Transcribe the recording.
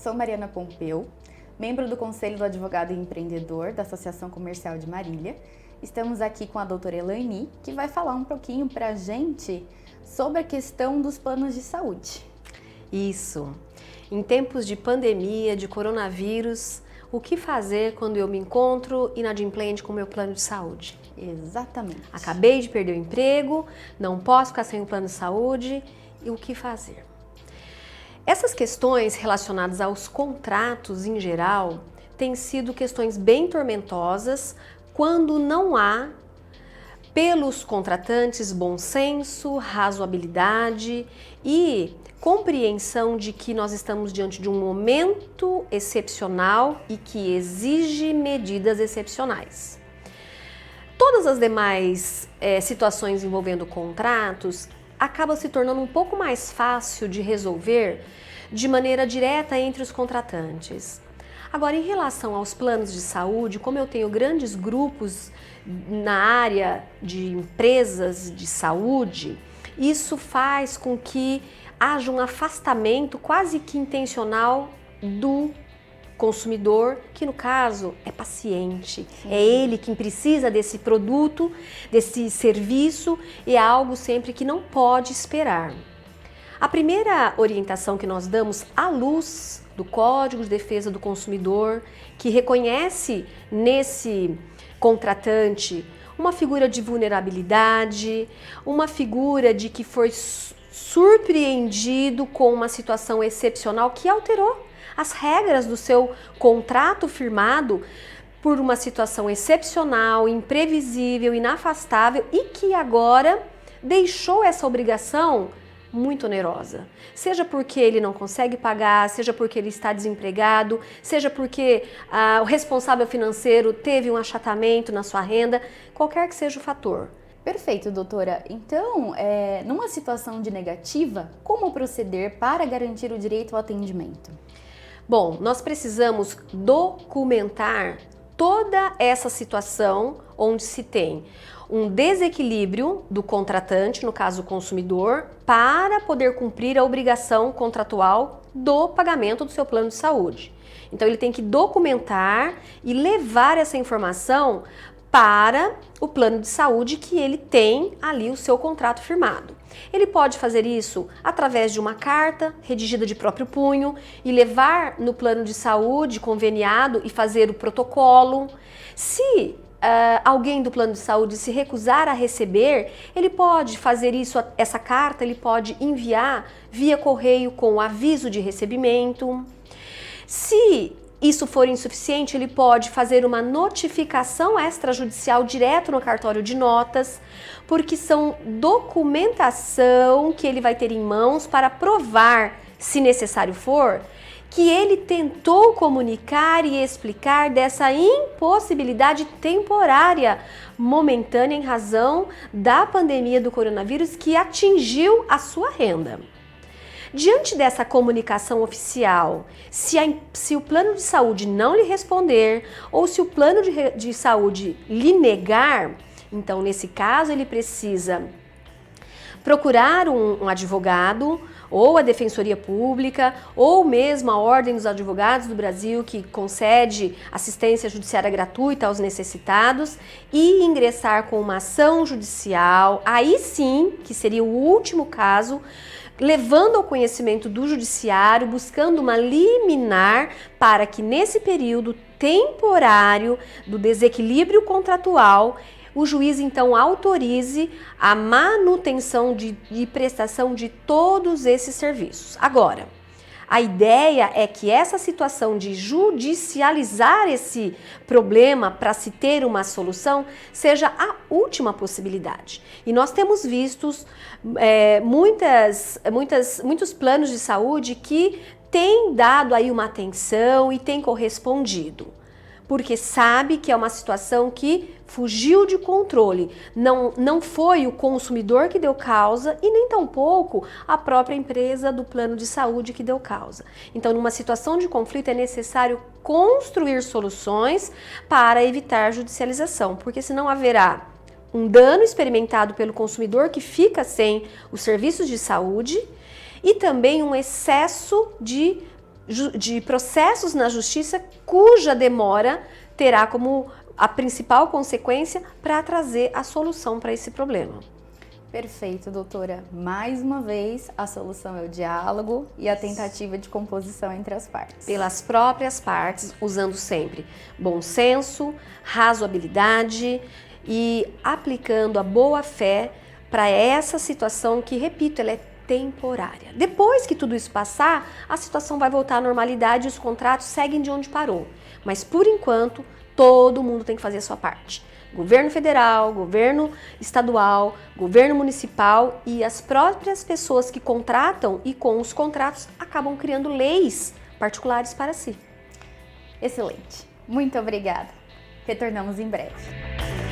sou Mariana Pompeu, membro do Conselho do Advogado e Empreendedor da Associação Comercial de Marília. Estamos aqui com a doutora Elaine, que vai falar um pouquinho para a gente sobre a questão dos planos de saúde. Isso. Em tempos de pandemia, de coronavírus, o que fazer quando eu me encontro inadimplente com o meu plano de saúde? Exatamente. Acabei de perder o emprego, não posso ficar sem o plano de saúde, e o que fazer? Essas questões relacionadas aos contratos em geral têm sido questões bem tormentosas quando não há, pelos contratantes, bom senso, razoabilidade e compreensão de que nós estamos diante de um momento excepcional e que exige medidas excepcionais. Todas as demais situações envolvendo contratos acaba se tornando um pouco mais fácil de resolver de maneira direta entre os contratantes. Agora, em relação aos planos de saúde, como eu tenho grandes grupos na área de empresas de saúde, isso faz com que haja um afastamento quase que intencional do consumidor, que no caso é paciente. Sim. É ele quem precisa desse produto, desse serviço, e é algo sempre que não pode esperar. A primeira orientação que nós damos à luz do Código de Defesa do Consumidor, que reconhece nesse contratante uma figura de vulnerabilidade, uma figura de que foi surpreendido com uma situação excepcional que alterou as regras do seu contrato firmado por uma situação excepcional, imprevisível, inafastável e que agora deixou essa obrigação muito onerosa. Seja porque ele não consegue pagar, seja porque ele está desempregado, seja porque o responsável financeiro teve um achatamento na sua renda, qualquer que seja o fator. Perfeito, doutora. Então, numa situação de negativa, como proceder para garantir o direito ao atendimento? Bom, nós precisamos documentar toda essa situação onde se tem um desequilíbrio do contratante, no caso o consumidor, para poder cumprir a obrigação contratual do pagamento do seu plano de saúde. Então ele tem que documentar e levar essa informação para o plano de saúde que ele tem ali o seu contrato firmado. Ele pode fazer isso através de uma carta redigida de próprio punho e levar no plano de saúde conveniado e fazer o protocolo. Se alguém do plano de saúde se recusar a receber, ele pode fazer isso, essa carta ele pode enviar via correio com o aviso de recebimento. Se isso for insuficiente, ele pode fazer uma notificação extrajudicial direto no cartório de notas, porque são documentação que ele vai ter em mãos para provar, se necessário for, que ele tentou comunicar e explicar dessa impossibilidade temporária, momentânea em razão da pandemia do coronavírus que atingiu a sua renda. Diante dessa comunicação oficial, se o plano de saúde não lhe responder ou se o plano de saúde lhe negar, então nesse caso ele precisa procurar um advogado ou a Defensoria Pública ou mesmo a Ordem dos Advogados do Brasil, que concede assistência judiciária gratuita aos necessitados, e ingressar com uma ação judicial, aí sim, que seria o último caso, levando ao conhecimento do judiciário, buscando uma liminar para que nesse período temporário do desequilíbrio contratual, o juiz então autorize a manutenção e prestação de todos esses serviços. Agora, a ideia é que essa situação de judicializar esse problema para se ter uma solução seja a última possibilidade. E nós temos visto muitos planos de saúde que têm dado aí uma atenção e têm correspondido, porque sabe que é uma situação que fugiu de controle. Não foi o consumidor que deu causa e nem tampouco a própria empresa do plano de saúde que deu causa. Então, numa situação de conflito, é necessário construir soluções para evitar judicialização, porque senão haverá um dano experimentado pelo consumidor que fica sem os serviços de saúde e também um excesso de de processos na justiça cuja demora terá como a principal consequência para trazer a solução para esse problema. Perfeito, doutora. Mais uma vez, a solução é o diálogo e a tentativa de composição entre as partes. Pelas próprias partes, usando sempre bom senso, razoabilidade e aplicando a boa-fé para essa situação que, repito, ela é temporária. Depois que tudo isso passar, a situação vai voltar à normalidade e os contratos seguem de onde parou. Mas, por enquanto, todo mundo tem que fazer a sua parte. Governo federal, governo estadual, governo municipal e as próprias pessoas que contratam e com os contratos acabam criando leis particulares para si. Excelente. Muito obrigada. Retornamos em breve.